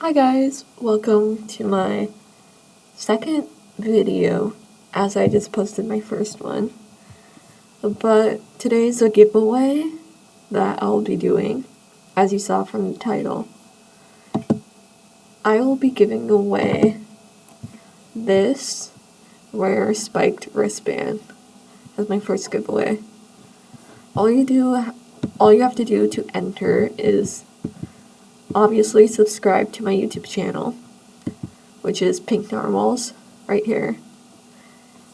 Hi guys, welcome to my second video as I just posted my first one. But today's a giveaway that I'll be doing, as you saw from the title. I will be giving away this rare spiked wristband as my first giveaway. All you have to do to enter is obviously subscribe to my YouTube channel, which is Pinknarwhalsaj, right here.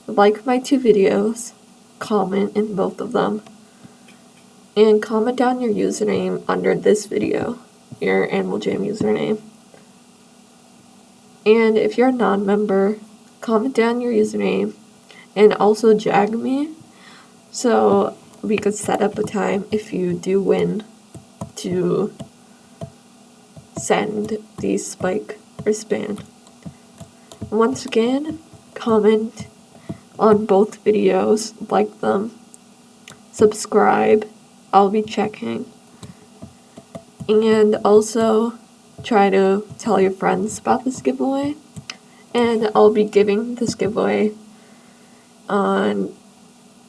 Like my two videos, comment in both of them, and comment down your username under this video, your Animal Jam username. And if you're a non-member, comment down your username and also jag me so we could set up a time if you do win to send the spike wristband. Once again, comment on both videos, like them, subscribe, I'll be checking, and also try to tell your friends about this giveaway. And I'll be giving this giveaway on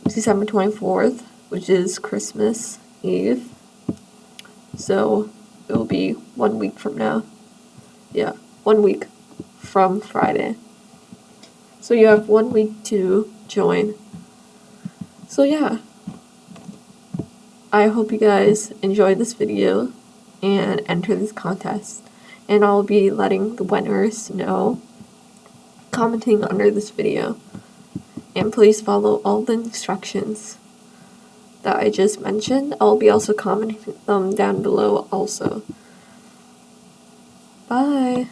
December 24th, which is Christmas Eve. So it'll be 1 week from now. Yeah, 1 week from Friday. So you have 1 week to join. So yeah, I hope you guys enjoy this video and enter this contest. And I'll be letting the winners know, commenting under this video. And please follow all the instructions that I just mentioned. I'll be also commenting them down below also. Bye!